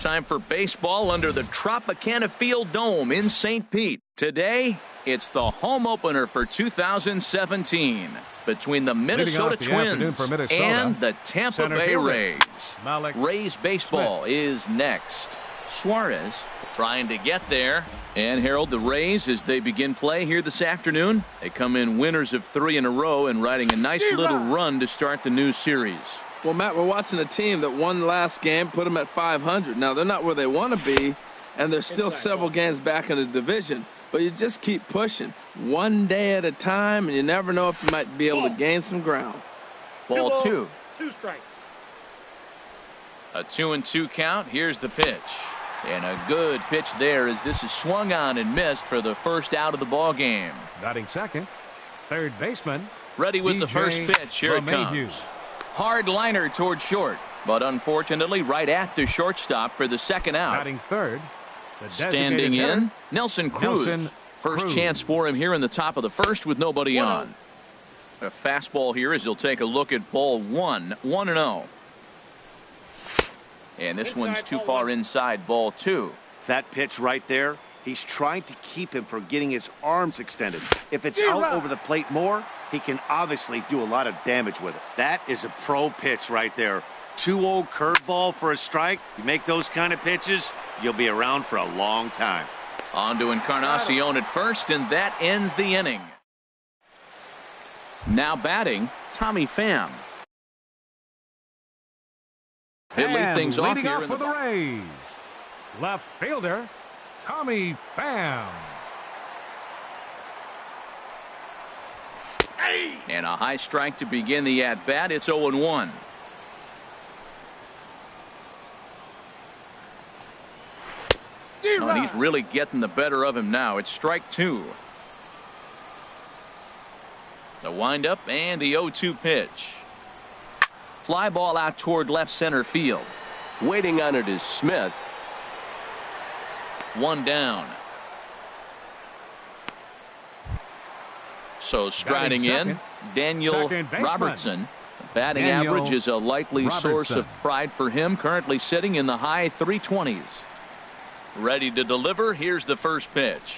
time for baseball under the Tropicana Field Dome in St. Pete. Today, it's the home opener for 2017 between the Minnesota Twins and the Tampa Bay Rays. Rays baseball is next. Suarez trying to get there. And Harold, the Rays, as they begin play here this afternoon, they come in winners of 3 in a row and riding a nice little run to start the new series. Well, Matt, we're watching a team that won last game, put them at 500. Now, they're not where they want to be, and they're still several games back in the division. But you just keep pushing one day at a time, and you never know if you might be able to gain some ground. Ball 2. 2 strikes. A 2-2 count. Here's the pitch. And a good pitch there as this is swung on and missed for the first out of the ball game. Batting second, third baseman. Ready with the first pitch. Here it comes. Hard liner toward short, but unfortunately right at the shortstop for the second out. Batting third. Standing in, Nelson Cruz. First chance for him here in the top of the first with nobody on. A fastball here as he'll take a look at ball 1, 1-0. And this one's too far inside, ball 2. That pitch right there, he's trying to keep him from getting his arms extended. If it's out over the plate more, he can obviously do a lot of damage with it. That is a pro pitch right there. 2-0 curveball for a strike. You make those kind of pitches, you'll be around for a long time. On to Encarnacion at first, and that ends the inning. Now batting, Tommy Pham. He'll lead things off here for the Rays. Left fielder, Tommy Pham. And a high strike to begin the at-bat. It's 0-1. Oh, and he's really getting the better of him now. It's strike 2. The windup and the 0-2 pitch. Fly ball out toward left center field. Waiting on it is Smith. 1 down. So striding in, Daniel Robertson. Batting average is a likely source of pride for him. Currently sitting in the high 320s. Ready to deliver. Here's the first pitch.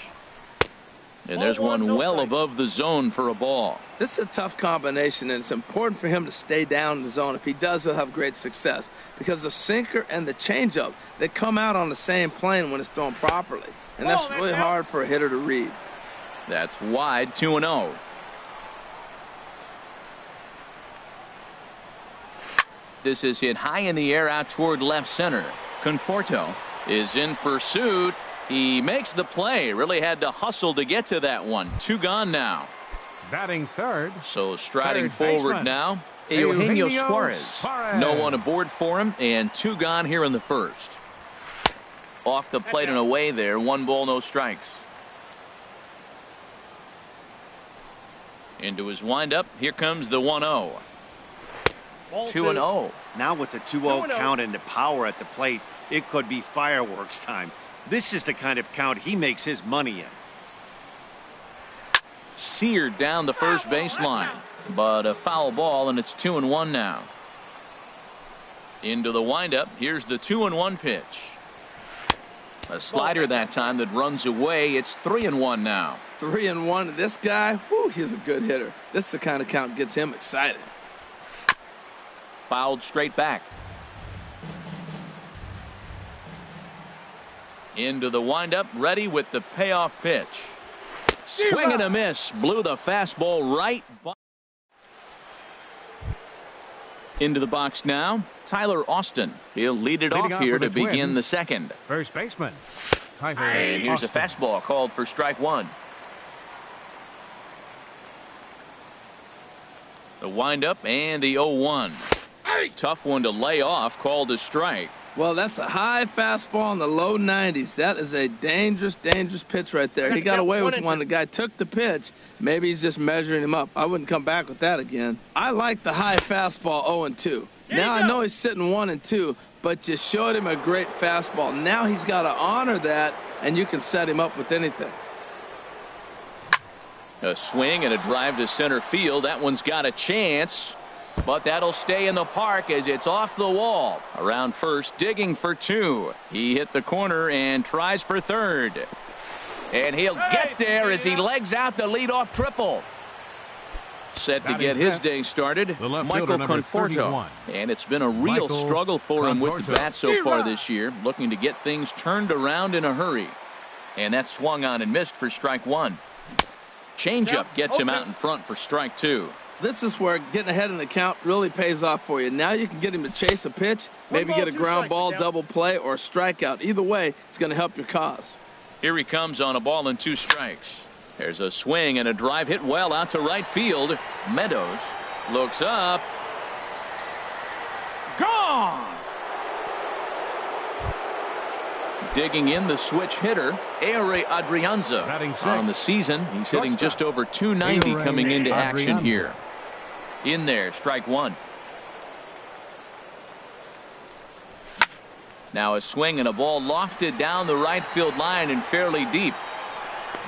And there's one well above the zone for a ball. This is a tough combination, and it's important for him to stay down in the zone. If he does, he'll have great success. Because the sinker and the changeup, they come out on the same plane when it's thrown properly. And that's really hard for a hitter to read. That's wide, 2-0. This is hit high in the air out toward left center. Conforto is in pursuit. He makes the play. Really had to hustle to get to that one. 2 gone now. Batting third. So striding forward now, Eugenio Suarez. No one aboard for him, and 2 gone here in the first. Off the plate and away there. 1 ball, no strikes. Into his windup. Here comes the 1-0. 2-0. Now with the 2-0 count and the power at the plate, it could be fireworks time. This is the kind of count he makes his money in. Seared down the first baseline, but a foul ball, and it's 2-1 now. Into the windup. Here's the 2-1 pitch. A slider that time that runs away. It's 3-1 now. 3-1. This guy, whoo, he's a good hitter. This is the kind of count gets him excited. Fouled straight back. Into the windup, ready with the payoff pitch. Swing and a miss. Blew the fastball right by. Into the box now, Tyler Austin. He'll lead it off here to begin the second. First baseman, Tyler And here's a fastball called for strike 1. The windup and the 0-1. Tough one to lay off, called a strike. Well, that's a high fastball in the low 90s. That is a dangerous, dangerous pitch right there. He got away with one. The guy took the pitch. Maybe he's just measuring him up. I wouldn't come back with that again. I like the high fastball 0-2. Now I know he's sitting 1-2, but you showed him a great fastball. Now he's got to honor that, and you can set him up with anything. A swing and a drive to center field. That one's got a chance. But that'll stay in the park as it's off the wall. Around first, digging for 2. He hit the corner and tries for third. And he'll get there as he legs out the leadoff triple. Set to get his day started, Michael Conforto. And it's been a real struggle for him with the bat so far this year, looking to get things turned around in a hurry. And that swung on and missed for strike 1. Changeup gets him out in front for strike 2. This is where getting ahead in the count really pays off for you. Now you can get him to chase a pitch, maybe get a ground ball, double play, or a strikeout. Either way, it's going to help your cause. Here he comes on a ball and 2 strikes. There's a swing and a drive hit well out to right field. Meadows looks up. Gone! Digging in the switch hitter, Ehire Adrianza. On the season, he's hitting just over 290 coming into action here. In there, strike 1. Now a swing and a ball lofted down the right field line and fairly deep.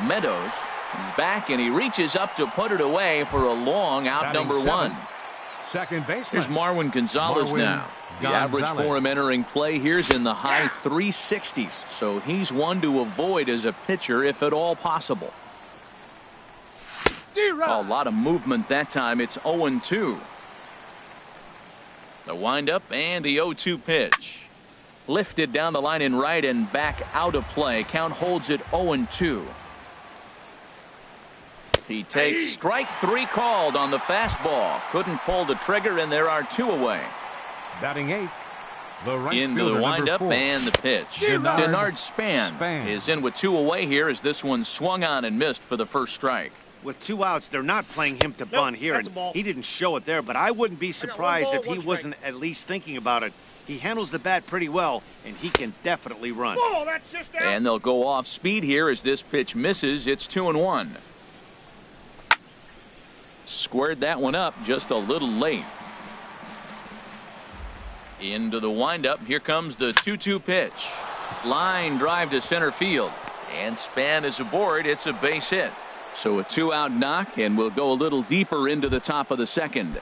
Meadows is back and he reaches up to put it away for a long out number 1. Second baseman. Here's Marwin Gonzalez now. The average for him entering play here's in the high 360s. So he's one to avoid as a pitcher if at all possible. A lot of movement that time. It's 0-2. The windup and the 0-2 pitch. Lifted down the line in right and back out of play. Count holds it 0-2. He takes strike 3 called on the fastball. Couldn't pull the trigger, and there are 2 away. Batting 8. The right into the windup and the pitch. Denard Span is in with 2 away here as this one swung on and missed for the first strike. With 2 outs, they're not playing him to bunt here, and he didn't show it there, but I wouldn't be surprised if he wasn't at least thinking about it. He handles the bat pretty well, and he can definitely run. And they'll go off speed here as this pitch misses. It's 2-1. Squared that one up just a little late. Into the windup. Here comes the 2-2 pitch. Line drive to center field. And Span is aboard. It's a base hit. So a 2-out knock, and we'll go a little deeper into the top of the second.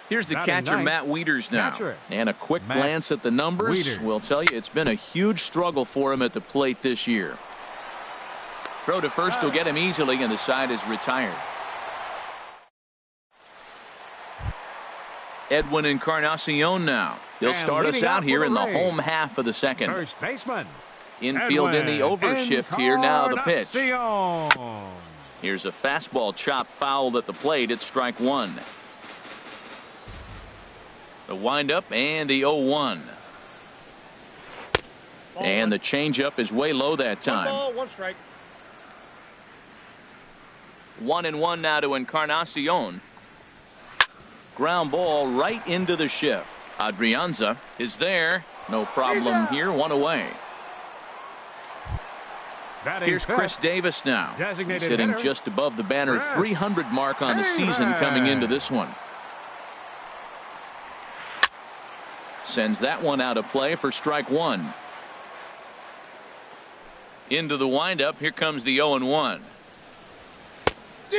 Here's the catcher, Matt Wieters now. And a quick glance at the numbers will tell you it's been a huge struggle for him at the plate this year. Throw to first will get him easily, and the side is retired. Edwin Encarnacion now. He'll start us out here in the home half of the second. First baseman. Infield in the overshift here. Now the pitch. Here's a fastball chopped foul at the plate. It's strike 1. The windup and the 0-1. And the changeup is way low that time. 1 ball, 1 strike. 1-1 now to Encarnacion. Ground ball right into the shift. Adrianza is there. No problem here. 1 away. Here's Chris Davis now. He's hitting just above the banner 300 mark on the season coming into this one. Sends that one out of play for strike 1. Into the windup. Here comes the 0-1.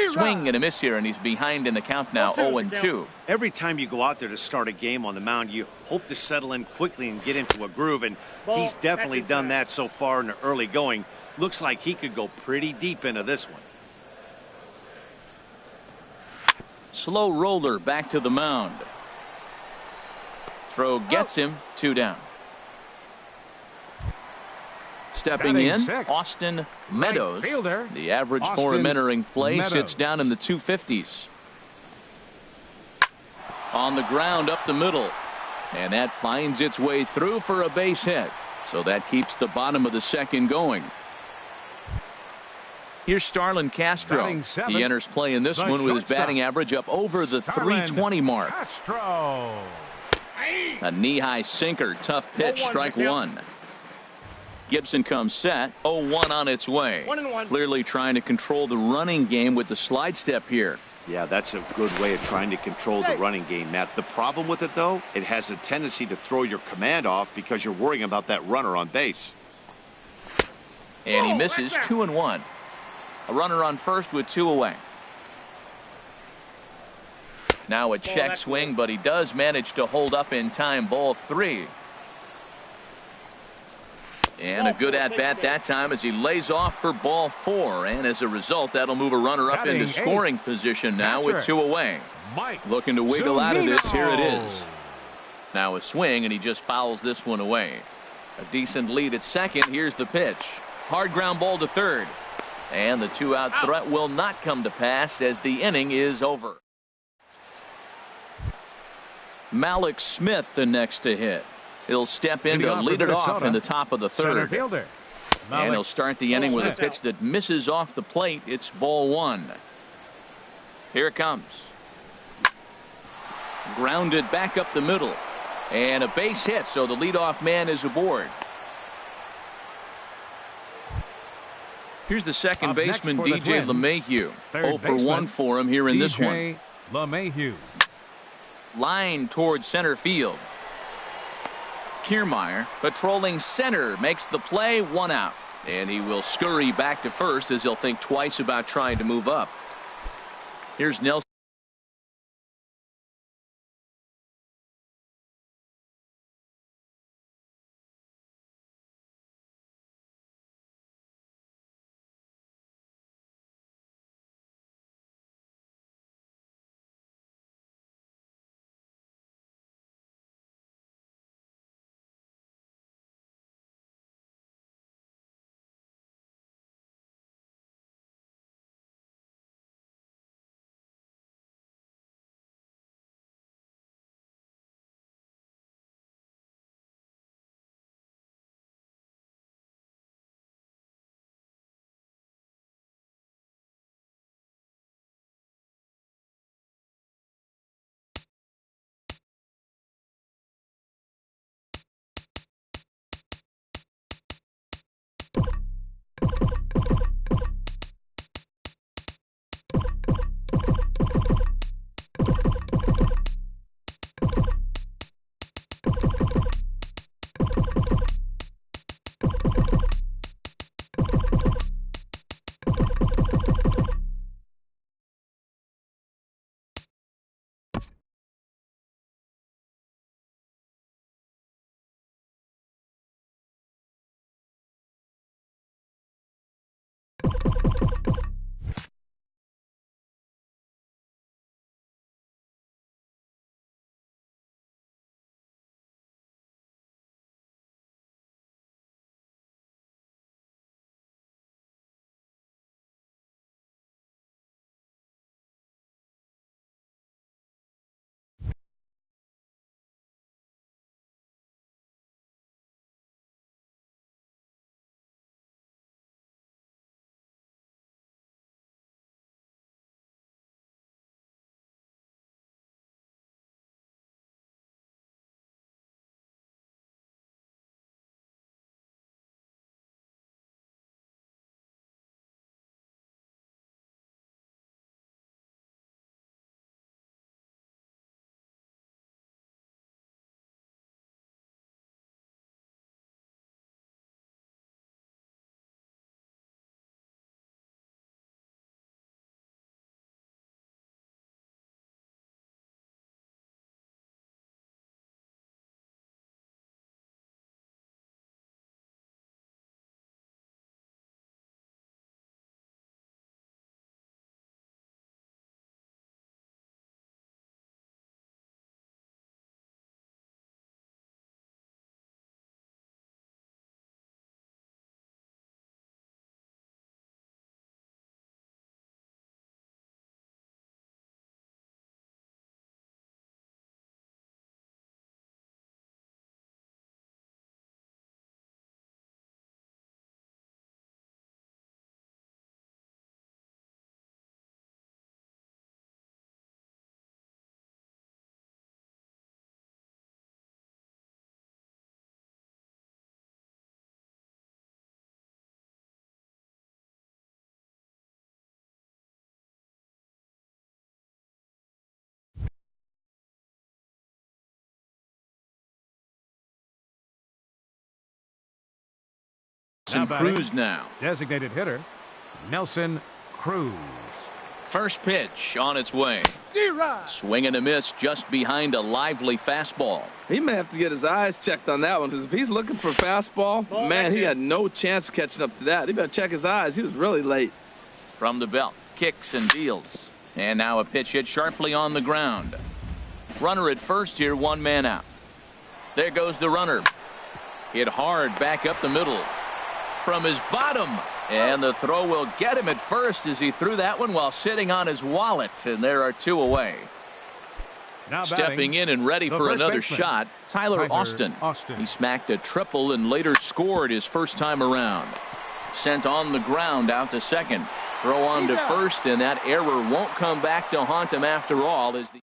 Swing and a miss here, and he's behind in the count now. 0-2. Every time you go out there to start a game on the mound, you hope to settle in quickly and get into a groove, and he's definitely done that so far in the early going. Looks like he could go pretty deep into this one. Slow roller back to the mound. Throw gets him. 2 down. Stepping in, Austin Meadows. The average for him entering play sits down in the 250s. On the ground up the middle. And that finds its way through for a base hit. So that keeps the bottom of the second going. Here's Starlin Castro. He enters play in this one with his batting average up over the 320 mark. A knee-high sinker. Tough pitch. Strike 1. Gibson comes set. 0-1 on its way. 1-1. Clearly trying to control the running game with the slide step here. Yeah, that's a good way of trying to control the running game, Matt. The problem with it, though, it has a tendency to throw your command off because you're worrying about that runner on base. And he misses. 2-1. A runner on first with 2 away. Now a check swing, but he does manage to hold up in time. Ball 3. And a good at-bat that time as he lays off for ball 4. And as a result, that'll move a runner up into scoring position now with 2 away. Looking to wiggle out of this. Here it is. Now a swing, and he just fouls this one away. A decent lead at second. Here's the pitch. Hard ground ball to third. And the 2-out threat will not come to pass as the inning is over. Malik Smith the next to hit. He'll step in to lead it off in the top of the third. And he'll start the inning with a pitch that misses off the plate. It's ball 1. Here it comes. Grounded back up the middle. And a base hit, so the leadoff man is aboard. Here's the second baseman, DJ LeMahieu. 0 for 1 for him here in this one. LeMahieu. Line towards center field. Kiermaier patrolling center makes the play. 1 out. And he will scurry back to first as he'll think twice about trying to move up. Here's Nelson. Cruz now. Designated hitter, Nelson Cruz. First pitch on its way. Swing and a miss just behind a lively fastball. He may have to get his eyes checked on that one, because if he's looking for fastball, man, he had no chance of catching up to that. He better check his eyes. He was really late. From the belt, kicks and deals. And now a pitch hit sharply on the ground. Runner at first here, one man out. There goes the runner. Hit hard back up the middle. From his bottom. And the throw will get him at first as he threw that one while sitting on his wallet. And there are two away. Now stepping in and ready for another shot, Tyler Austin. He smacked a triple and later scored his first time around. Sent on the ground out to second. Throw on to first, and that error won't come back to haunt him after all. As the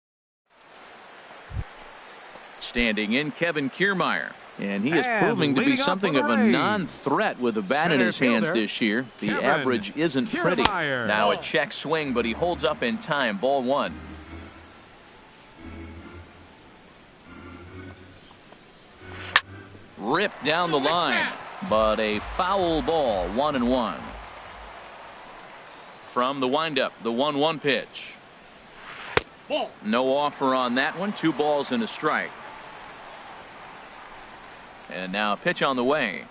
standing in, Kevin Kiermaier. And he is proving to be something of a non-threat with the bat in his hands this year. The average isn't pretty. Now a check swing, but he holds up in time. Ball one. Ripped down the line, but a foul ball. 1-1. From the windup, the 1-1 pitch. No offer on that one. 2 balls and a strike. And now a pitch on the way.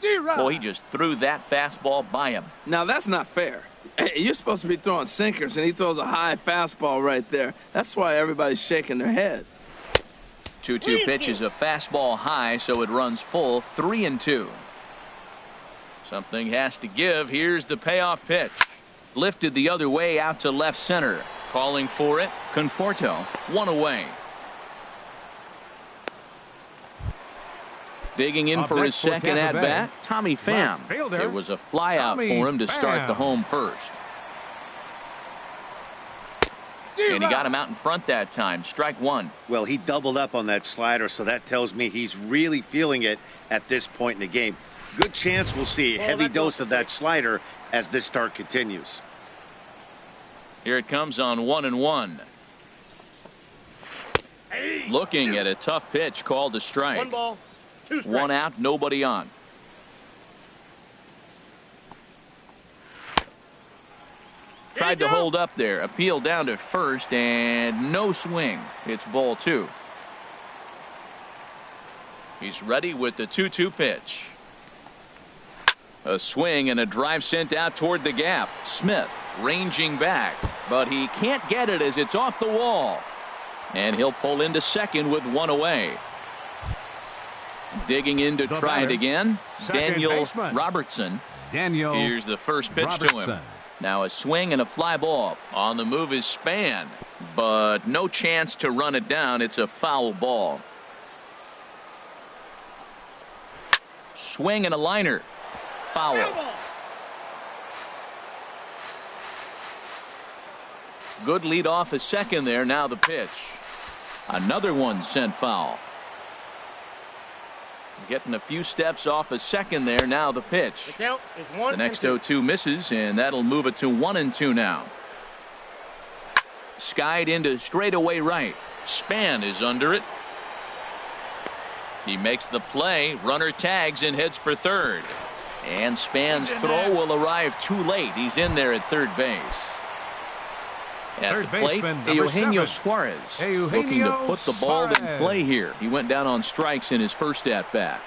Well, he just threw that fastball by him. Now that's not fair. Hey, you're supposed to be throwing sinkers, and he throws a high fastball right there. That's why everybody's shaking their head. 2-2 pitch is a fastball high, so it runs full. 3-2. Something has to give. Here's the payoff pitch. Lifted the other way out to left center. Calling for it, Conforto. 1 away. Digging in for his second at-bat, Tommy Pham. It was a flyout for him to start the home first. And he got him out in front that time. Strike one. Well, he doubled up on that slider, so that tells me he's really feeling it at this point in the game. Good chance we'll see a heavy dose of that slider as this start continues. Here it comes on 1-1. Looking at a tough pitch called a strike. 1 ball, 2 strikes. 1 out, nobody on. Tried to hold up there. Appeal down to first, and no swing. It's ball 2. He's ready with the 2-2 pitch. A swing and a drive sent out toward the gap. Smith ranging back, but he can't get it as it's off the wall. And he'll pull into second with 1 away. Digging in to try it again. Daniel Robertson. Here's the first pitch to him. Now a swing and a fly ball. On the move is Span, but no chance to run it down. It's a foul ball. Swing and a liner. Foul. Good lead off a second there. Now the pitch. Another one sent foul. Getting a few steps off a second there. Now the pitch. The count is 1-2. The next 0-2 misses, and that'll move it to 1-2 now. Skied into straightaway right. Span is under it. He makes the play. Runner tags and heads for third. And Span's throw will arrive too late. He's in there at third base. At the plate, Eugenio Suarez looking to put the ball in play here. He went down on strikes in his first at-bat.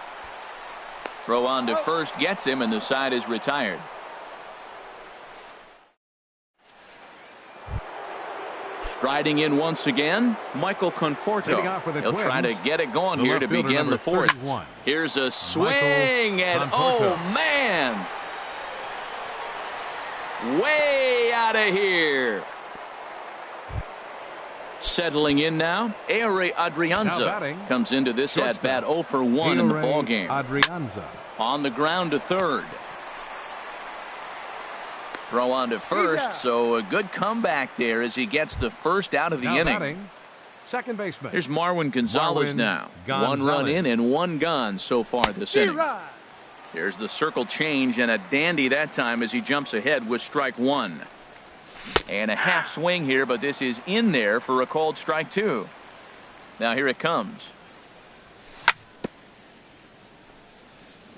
Throw on to first gets him, and the side is retired. Striding in once again, Michael Conforto. He'll try to get it going here to begin the fourth. Here's a swing, and oh man! Way out of here. Settling in now, Ehire Adrianza comes into this at-bat 0 for 1 in the ballgame. On the ground to third. Throw on to first, so a good comeback there as he gets the first out of the inning. Second baseman. Here's Marwin Gonzalez now. 1 run in and 1 gone so far this inning. Here's the circle change, and a dandy that time as he jumps ahead with strike 1. And a half swing here, but this is in there for a called strike 2. Now here it comes.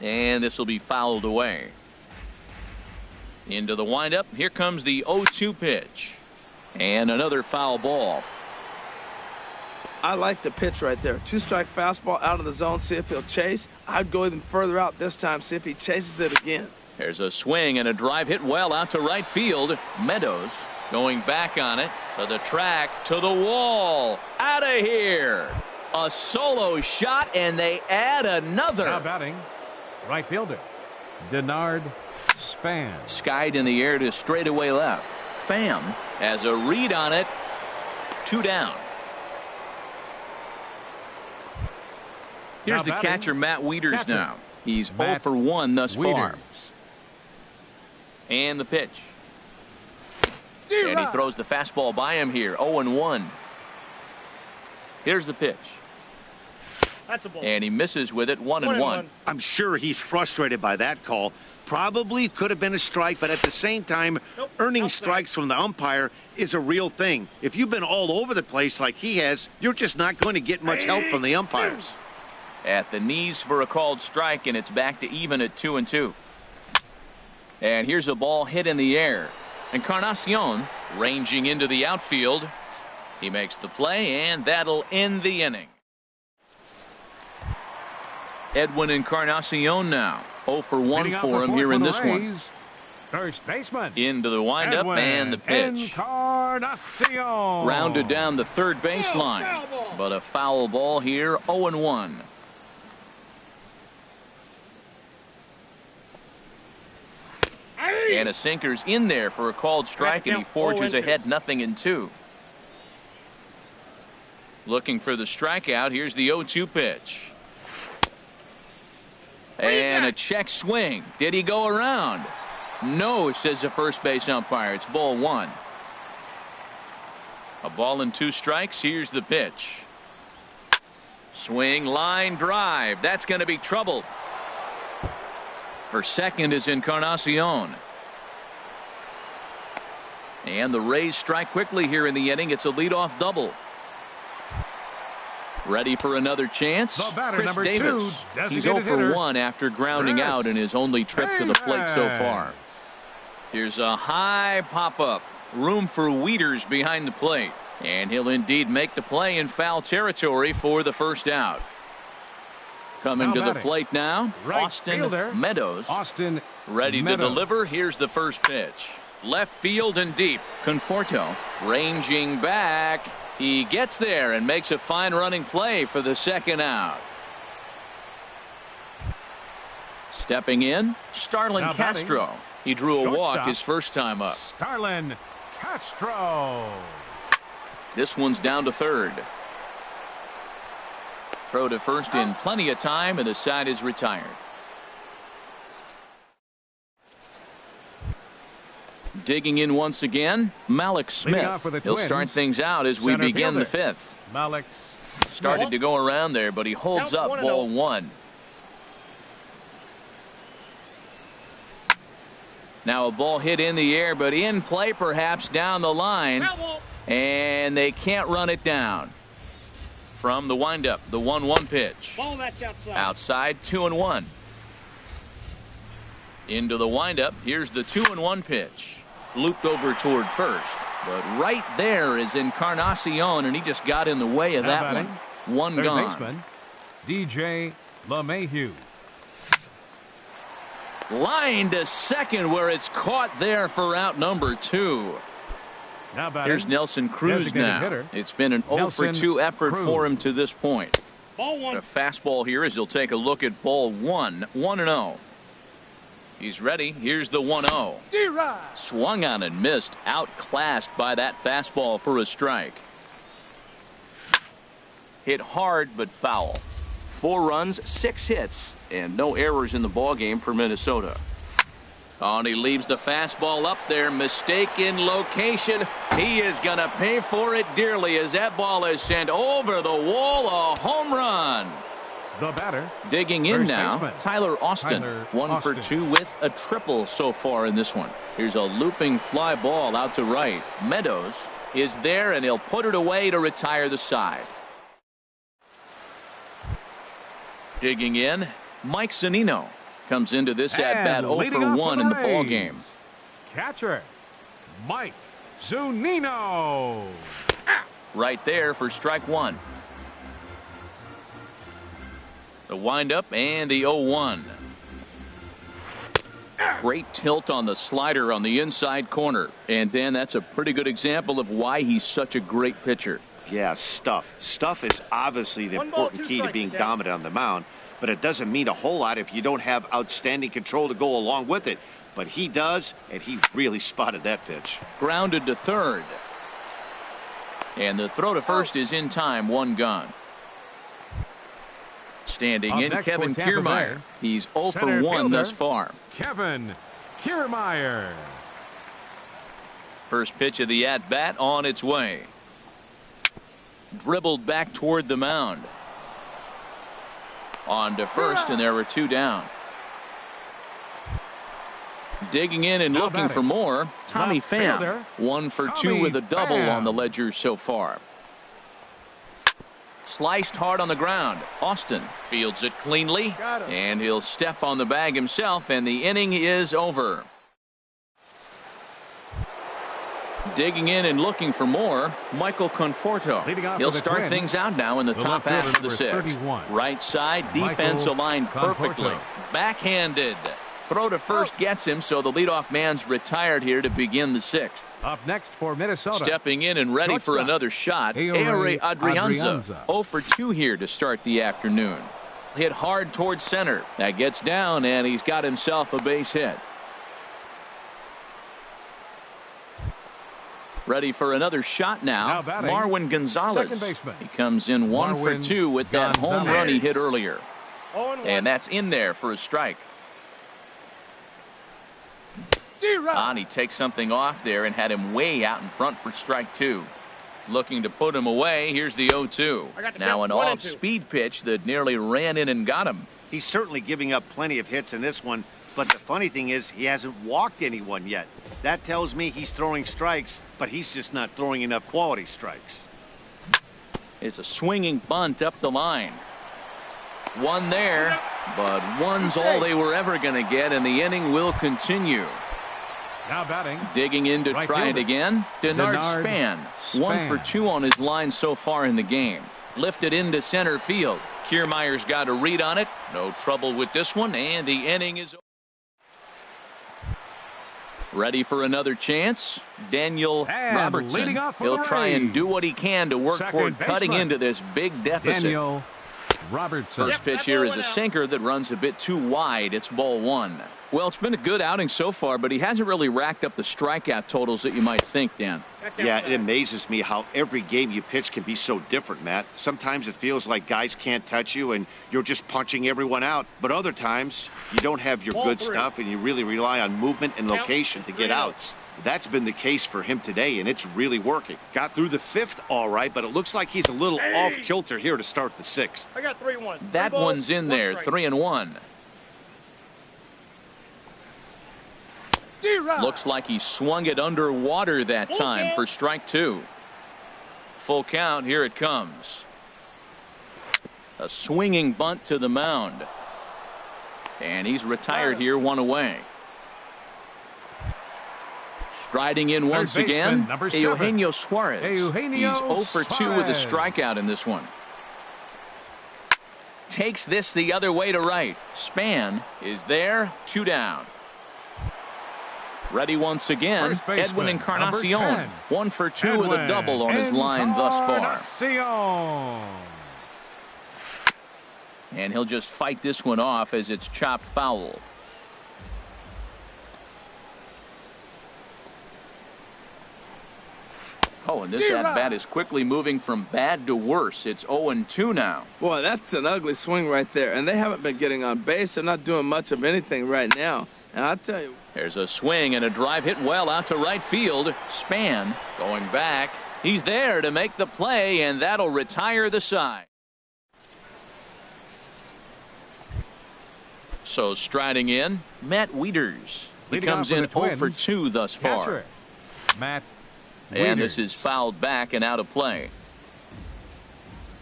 And this will be fouled away. Into the windup. Here comes the 0-2 pitch. And another foul ball. I like the pitch right there. 2-strike fastball out of the zone. See if he'll chase. I'd go even further out this time. See if he chases it again. There's a swing and a drive hit well out to right field. Meadows going back on it to the track, to the wall. Out of here. A solo shot, and they add another. Now batting, right fielder, Denard Span. Skied in the air to straightaway left. Pham has a read on it. 2 down. Here's the catcher, Matt Wieters now. He's 0 for 1 thus far. And the pitch. And he throws the fastball by him here. 0-1. Here's the pitch. That's a ball. And he misses with it. 1-1. I'm sure he's frustrated by that call. Probably could have been a strike, but at the same time, earning strikes from the umpire is a real thing. If you've been all over the place like he has, you're just not going to get much help from the umpires. At the knees for a called strike, and it's back to even at 2-2. And here's a ball hit in the air. Encarnacion ranging into the outfield. He makes the play, and that'll end the inning. Edwin Encarnacion now. 0 for 1 for him here in this one. First baseman. Into the windup and the pitch. Encarnacion. Rounded down the third baseline. But a foul ball here. 0-1. And a sinker's in there for a called strike, and he forges ahead 0-2. Looking for the strikeout. Here's the 0-2 pitch. And a check swing. Did he go around? No, says the first base umpire. It's ball 1. A ball and 2 strikes. Here's the pitch. Swing, line drive. That's going to be trouble. For second is Encarnacion. And the Rays strike quickly here in the inning. It's a leadoff double. Ready for another chance. Chris Davis. He's 0 for 1 after grounding out in his only trip to the plate so far. Here's a high pop-up. Room for Wieters behind the plate. And he'll indeed make the play in foul territory for the first out. Coming to the plate now, Austin Meadows. Ready to deliver. Here's the first pitch. Left field and deep. Conforto ranging back. He gets there and makes a fine running play for the second out. Stepping in, Starlin Castro. He drew a walk his first time up. Starlin Castro. This one's down to third. Throw to first in plenty of time, and the side is retired. Digging in once again, Malik Smith. He'll start things out as we begin the fifth. Malik started to go around there, but he holds up ball 1. Now a ball hit in the air, but in play perhaps down the line. And they can't run it down. From the windup, the 1-1 pitch. Ball that's outside. Outside, 2-1. Into the windup, here's the 2-1 pitch. Looped over toward first. But right there is Encarnacion, and he just got in the way of that one. One third gone. Baseman, DJ LeMahieu. Line to second, where it's caught there for out number 2. Now here's Nelson Cruz now. Hitter. It's been an 0 for 2 effort for him to this point. Ball 1. A fastball here as he'll take a look at ball 1. 1-0. He's ready. Here's the 1-0. Swung on and missed. Outclassed by that fastball for a strike. Hit hard but foul. 4 runs, 6 hits, and no errors in the ballgame for Minnesota. Oh, and he leaves the fastball up there. Mistaken location. He is going to pay for it dearly as that ball is sent over the wall. A home run. The batter. Digging in now, baseman, Tyler Austin. 1 for 2 with a triple so far in this one. Here's a looping fly ball out to right. Meadows is there, and he'll put it away to retire the side. Digging in, Mike Zunino comes into this at-bat 0 for 1 in the ball game. catcher, Mike Zunino. Right there for strike one. The windup and the 0-1. Great tilt on the slider on the inside corner. And Dan, that's a pretty good example of why he's such a great pitcher. Yeah, stuff. Stuff is obviously the important key to being dominant on the mound, but it doesn't mean a whole lot if you don't have outstanding control to go along with it. But he does, and he really spotted that pitch. Grounded to third. And the throw to first is in time, one gone. Standing in, Kevin Kiermaier. He's 0 for 1 thus far. Kevin Kiermaier. First pitch of the at-bat on its way. Dribbled back toward the mound. On to first, and there were two down. Digging in and looking for more, Tommy Pham. 1 for 2 with a double on the ledger so far. Sliced hard on the ground. Austin fields it cleanly, and he'll step on the bag himself, and the inning is over. Digging in and looking for more, Michael Conforto. He'll start things out now in the top half of the sixth. Right side, defense aligned perfectly. Backhanded. Throw to first gets him, so the leadoff man's retired here to begin the sixth. Up next for Minnesota. Stepping in and ready for another shot, Ehire Adrianza. 0 for 2 here to start the afternoon. Hit hard towards center. That gets down, and he's got himself a base hit. Ready for another shot now, Marwin Gonzalez. He comes in 1 for 2 with that home run he hit earlier. And that's in there for a strike. And he takes something off there and had him way out in front for strike 2. Looking to put him away. Here's the 0-2. Now an off-speed pitch that nearly ran in and got him. He's certainly giving up plenty of hits in this one, but the funny thing is he hasn't walked anyone yet. That tells me he's throwing strikes, but he's just not throwing enough quality strikes. It's a swinging bunt up the line. One there, but one's all they were ever going to get, and the inning will continue. Now batting. Digging in to try it again. Denard Span. 1 for 2 on his line so far in the game. Lifted into center field. Kiermaier's got a read on it. No trouble with this one, and the inning is over. Ready for another chance. Daniel Robertson. He'll try and do what he can to work toward cutting into this big deficit. Daniel Robertson. First pitch here is a sinker that runs a bit too wide. It's ball 1. Well, it's been a good outing so far, but he hasn't really racked up the strikeout totals that you might think, Dan. Yeah, it amazes me how every game you pitch can be so different, Matt. Sometimes it feels like guys can't touch you and you're just punching everyone out. But other times you don't have your good stuff and you really rely on movement and location to get outs. That's been the case for him today, and it's really working. Got through the 5th all right, but it looks like he's a little off kilter here to start the 6th. I got 3-1. That one's in there, 3-1. Looks like he swung it underwater that time for strike 2. Full count, here it comes. A swinging bunt to the mound. And he's retired here, 1 away. Striding in once again, Eugenio Suarez. He's 0 for 2 with a strikeout in this one. Takes this the other way to right. Span is there, 2 down. Ready once again, Edwin Encarnacion. 1 for 2 with a double on his line thus far. And he'll just fight this one off as it's chopped foul. Oh, and this at-bat is quickly moving from bad to worse. It's 0-2 now. Boy, that's an ugly swing right there. And they haven't been getting on base. They're not doing much of anything right now. And I'll tell you. There's a swing and a drive hit well out to right field. Span going back. He's there to make the play, and that'll retire the side. So striding in, Matt Wieters. He comes in 0 for 2 thus far. Matt And this is fouled back and out of play.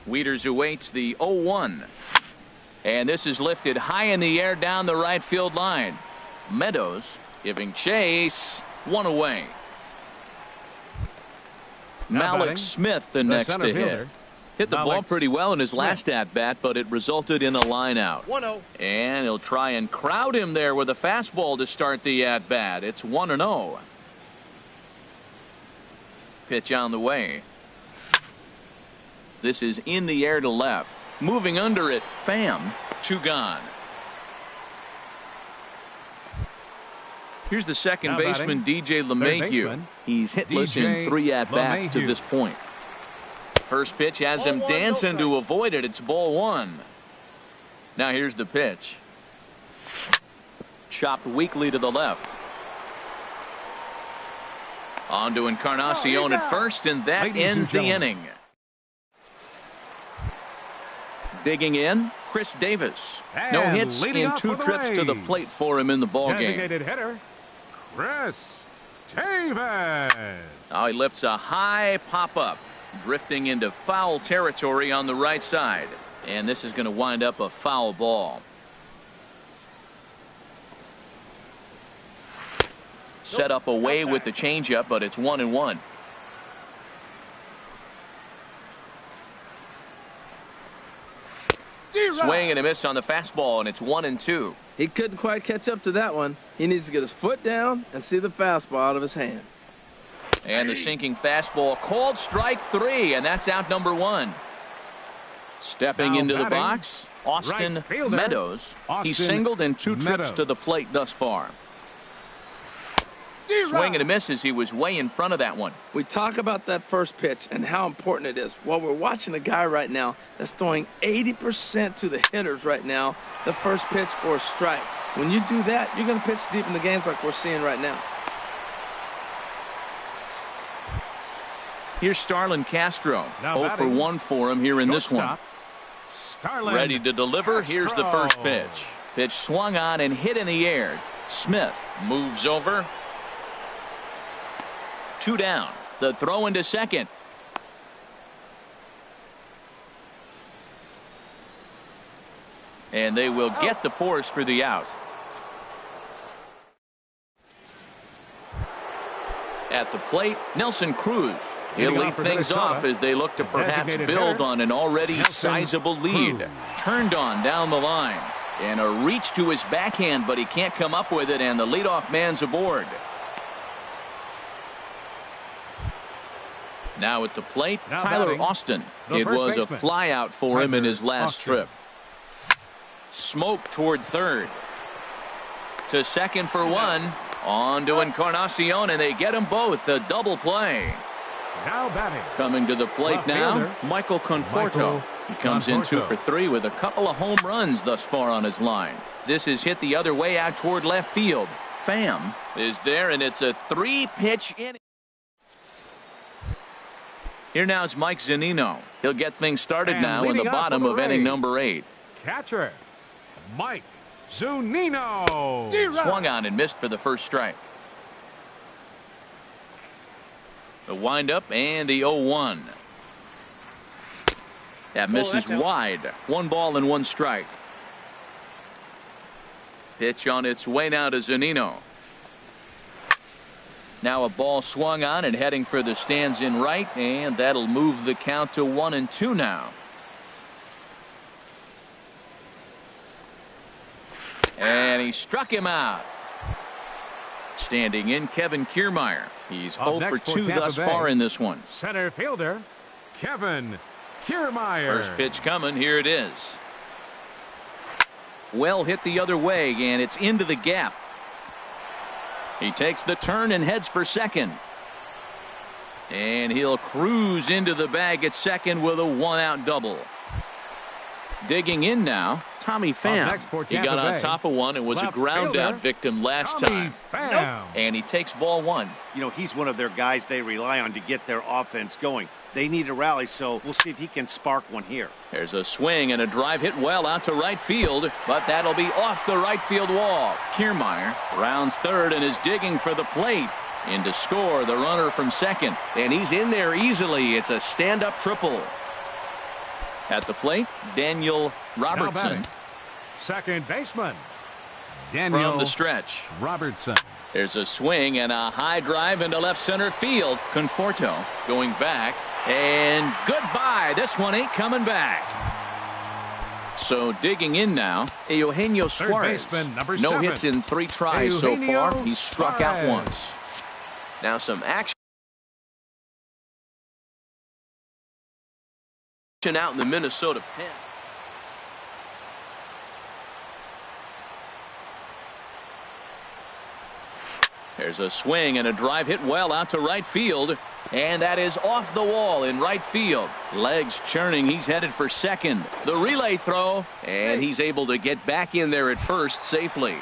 Wieters awaits the 0-1. And this is lifted high in the air down the right field line. Meadows giving chase. 1 away. Now Malik batting, Smith, the the next center to hit. fielder. Hit the ball Malik pretty well in his last Smith. at-bat, but it resulted in a line out. 1-0. And he'll try and crowd him there with a fastball to start the at-bat. It's 1-0. Pitch on the way. This is in the air to left. Moving under it, Pham, 2 gone. Here's the second Now baseman, batting, DJ third LeMahieu. baseman, He's hitless in DJ 3 at-bats to LeMahieu. this point. First pitch has him Ball 1, no dancing to strike. avoid it. It's ball 1. Now here's the pitch. Chopped weakly to the left. On to Encarnacion at first, and that Ladies and ends the gentlemen. inning. Digging in, Chris Davis. No And hits leading in off 2 for the trips to the Rays. plate for him in the ballgame. Designated hitter, Chris Davis. Now he lifts a high pop-up, drifting into foul territory on the right side. And this is going to wind up a foul ball. Set up away with the changeup, but it's 1-1. Swing and a miss on the fastball, and it's 1-2. He couldn't quite catch up to that one. He needs to get his foot down and see the fastball out of his hand. And the sinking fastball called strike 3, and that's out number 1. Stepping Now into the batting, box, Austin right fielder, Meadows. He's Austin singled in 2 trips Meadows. to the plate thus far. Swing and a miss as he was way in front of that one. We talk about that first pitch and how important it is. Well, we're watching a guy right now that's throwing 80% to the hitters right now, the first pitch for a strike. When you do that, you're going to pitch deep in the games like we're seeing right now. Here's Starlin Castro. Now 0 for batting, 1 for him here in this one. Shortstop, Starlin Ready to deliver. Here's the first Castro. pitch. Pitch swung on and hit in the air. Smith moves over. 2 down. The throw into second. And they will get the force for the out. At the plate, Nelson Cruz. He'll Leading lead off for things Minnesota, off as they look to perhaps designated build hitter, on an already Nelson sizable lead. Cruz. Turned on down the line. And a reach to his backhand, but he can't come up with it, and the leadoff man's aboard. Now at the plate, Now Tyler batting, Austin. the It first was a baseman, flyout for him in Tyler his last Austin. trip. Smoke toward third. To second for 1. On to Encarnacion, and they get them both. A double play. Now batting, Coming to the plate Left now, fielder, Michael Conforto. Michael He comes in 2 Conforto. for 3 with a couple of home runs thus far on his line. This is hit the other way out toward left field. Pham is there, and it's a 3-pitch inning. Here now is Mike Zunino. He'll get things started And now in the leading off bottom for the of inning Rays. number 8. catcher, Mike Zunino. Swung on and missed for the first strike. The windup and the 0-1. That misses that's out. wide. 1 ball and 1 strike. Pitch on its way now to Zunino. Now a ball swung on and heading for the stands in right, and that'll move the count to 1-2 now. And he struck him out. Standing in, Kevin Kiermaier. He's Up 0 for next for 2 Tampa thus Bay. far in this one. Center fielder, Kevin Kiermaier. First pitch coming. Here it is. Well hit the other way, and it's into the gap. He takes the turn and heads for second. And he'll cruise into the bag at second with a 1-out double. Digging in now, Tommy Pham. next for He Tampa got on Bay, top of one and was a left ground out fielder, victim last Tommy time. Pham. And he takes ball 1. You know, he's one of their guys they rely on to get their offense going. They need a rally, so we'll see if he can spark one here. There's a swing and a drive hit well out to right field, but that'll be off the right field wall. Kiermaier rounds third and is digging for the plate. In to score the runner from second, and he's in there easily. It's a stand-up triple. At the plate, Daniel Now Robertson. batting, second baseman, from the stretch. Robertson. There's a swing and a high drive into left center field. Conforto going back. And goodbye. This one ain't coming back. So digging in now, Eugenio Suarez. No hits in 3 tries so far. He's struck out once. Now some action out in the Minnesota pen. There's a swing and a drive hit well out to right field. And that is off the wall in right field. Legs churning. He's headed for second. The relay throw. And he's able to get back in there at first safely.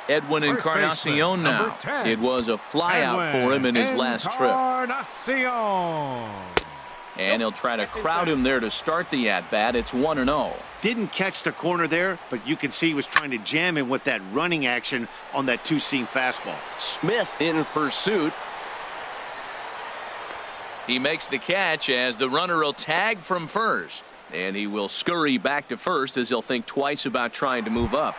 Edwin Encarnacion now. It was a flyout for him in his last trip. And he'll try to crowd him there to start the at-bat. It's 1-0. Didn't catch the corner there, but you can see he was trying to jam him with that running action on that two-seam fastball. Smith in pursuit. He makes the catch as the runner will tag from first. And he will scurry back to first as he'll think twice about trying to move up.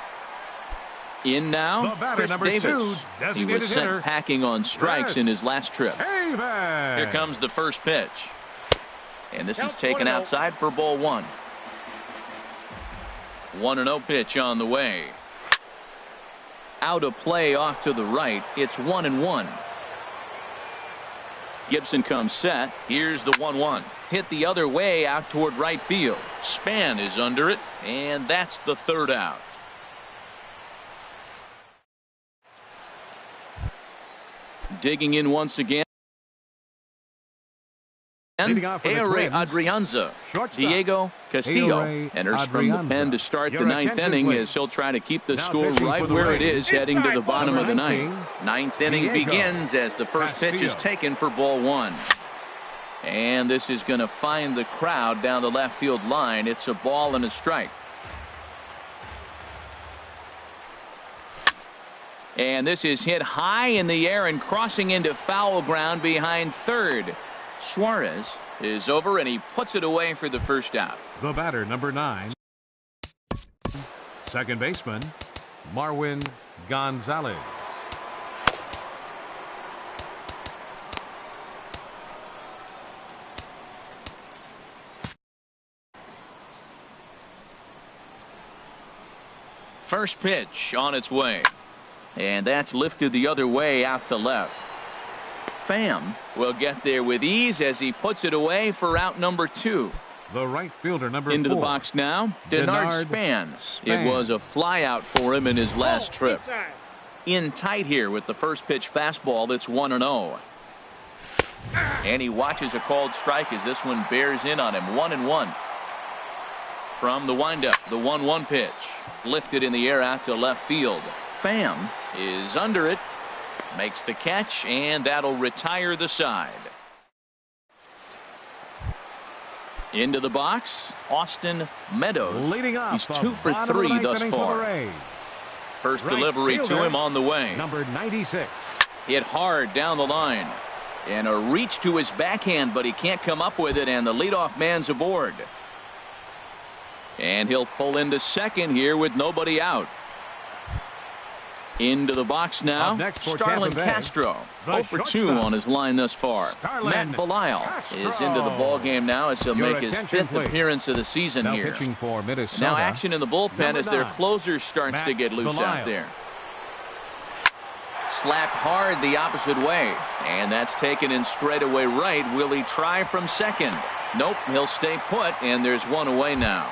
In now, Chris Davis. He was sent packing on strikes in his last trip. Here comes the first pitch. And this is taken outside for ball 1. 1-0 pitch on the way. Out of play off to the right. It's 1-1. Gibson comes set. Here's the 1-1. Hit the other way out toward right field. Span is under it. And that's the third out. Digging in once again. Ehire Adrianza. Diego Castillo enters from the pen to start the 9th inning as he'll try to keep the score right where it is heading to the bottom of the 9th. 9th inning begins as the first pitch is taken for ball 1. And this is going to find the crowd down the left field line. It's a ball and a strike. And this is hit high in the air and crossing into foul ground behind third. Suarez is over and he puts it away for the first out. The batter, number 9. Second baseman, Marwin Gonzalez. First pitch on its way. And that's lifted the other way out to left. Pham will get there with ease as he puts it away for out number 2. The right fielder, number 4. Into the box now, Denard Span. It was a flyout for him in his last trip. In tight here with the first pitch fastball. That's 1-0. And he watches a called strike as this one bears in on him. 1-1. From the windup, the 1-1 pitch. Lifted in the air out to left field. Pham is under it. Makes the catch, and that'll retire the side. Into the box, Austin Meadows. Leading off, he's 2 for 3 thus far. First delivery to him on the way. Number 96. Hit hard down the line. And a reach to his backhand, but he can't come up with it, and the leadoff man's aboard. And he'll pull into second here with nobody out. Into the box now, Starlin Castro. 0 for 2 on his line thus far. Matt Belisle is into the ball game now as he'll make his 5th appearance of the season here. Now action in the bullpen as their closer starts to get loose out there. Slapped hard the opposite way, and that's taken in straightaway right. Will he try from second? Nope, he'll stay put, and there's one away now.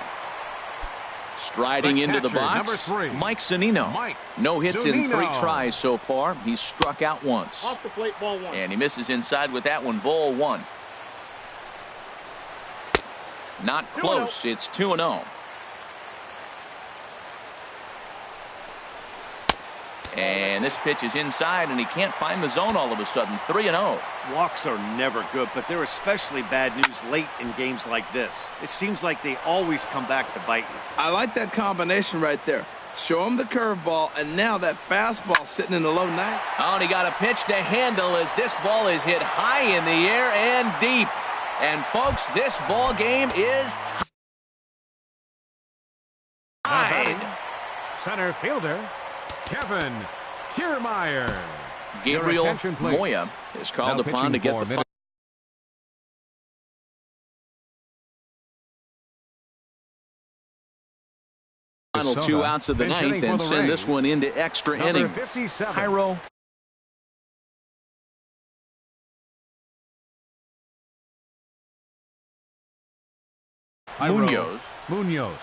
Striding into the box, Mike Zunino. No hits in 3 tries so far. He's struck out once. Off the plate, ball 1. And he misses inside with that one, ball 1. Not close. It's 2-0. And this pitch is inside, and he can't find the zone all of a sudden. 3-0. Walks are never good, but they're especially bad news late in games like this. It seems like they always come back to bite you. I like that combination right there. Show him the curveball, and now that fastball sitting in the low 9. Oh, and he got a pitch to handle as this ball is hit high in the air and deep. And, folks, this ball game is tied. Center fielder, Kevin Kiermaier. Gabriel Moya is called upon to get the final 2 outs of the ninth and send this one into extra innings. Jairo Munoz.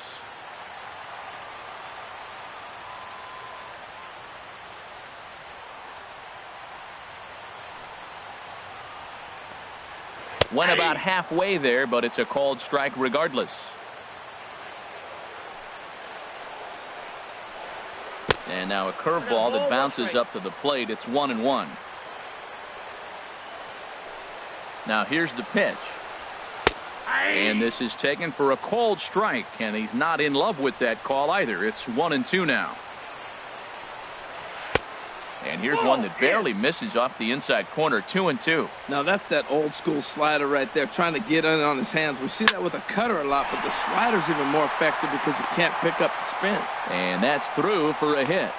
went about halfway there, but it's a called strike regardless. And now a curveball that bounces up to the plate. It's 1-1. Now here's the pitch. And this is taken for a called strike, and he's not in love with that call either. It's 1-2 now. And here's one that barely misses off the inside corner. 2-2. Now that's that old school slider right there, trying to get in on his hands. We see that with a cutter a lot, but the slider's even more effective because you can't pick up the spin. And that's through for a hit.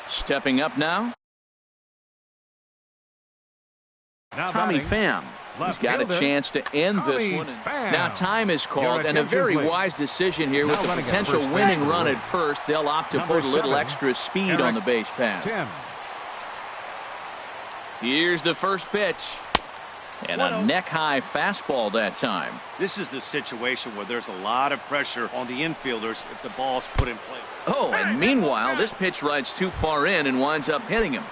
Stepping up now, Tommy Pham. He's got a chance to end this one. Now time is called, and a very wise decision here with the potential winning run at first. They'll opt to put a little extra speed on the base pass. Here's the first pitch. And a neck-high fastball that time. This is the situation where there's a lot of pressure on the infielders if the ball's put in play. Oh, and meanwhile, this pitch rides too far in and winds up hitting him.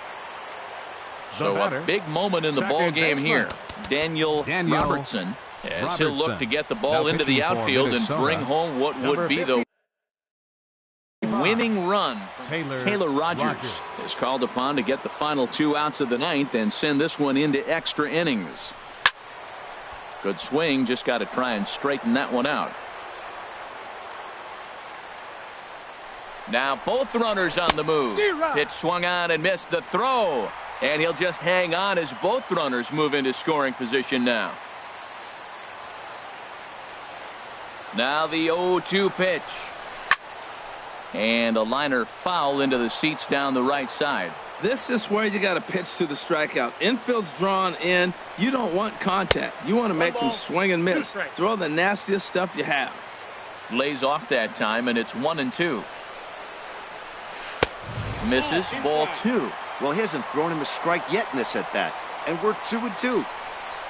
So a big moment in the ball game here. Daniel Robertson, as he'll look to get the ball into the outfield and bring home what would be the winning run. Taylor Rogers is called upon to get the final 2 outs of the ninth and send this one into extra innings. Good swing, just got to try and straighten that one out. Now both runners on the move. Pitch swung on and missed the throw. And he'll just hang on as both runners move into scoring position now. Now the 0-2 pitch. And a liner foul into the seats down the right side. This is where you got to pitch to the strikeout. Infield's drawn in. You don't want contact. You want to make them swing and miss. Throw the nastiest stuff you have. Lays off that time, and it's 1-2. Misses, ball 2. Well, he hasn't thrown him a strike yet in this at-bat, and we're 2-2.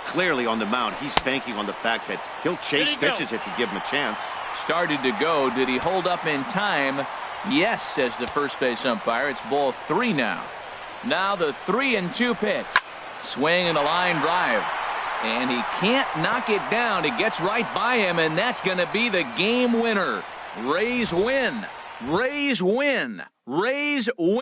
Clearly on the mound, he's banking on the fact that he'll chase pitches if you give him a chance. Started to go. Did he hold up in time? Yes, says the first base umpire. It's ball 3 now. Now the 3-2 pitch. Swing and a line drive. And he can't knock it down. It gets right by him, and that's going to be the game winner. Rays win. Rays win. Rays win.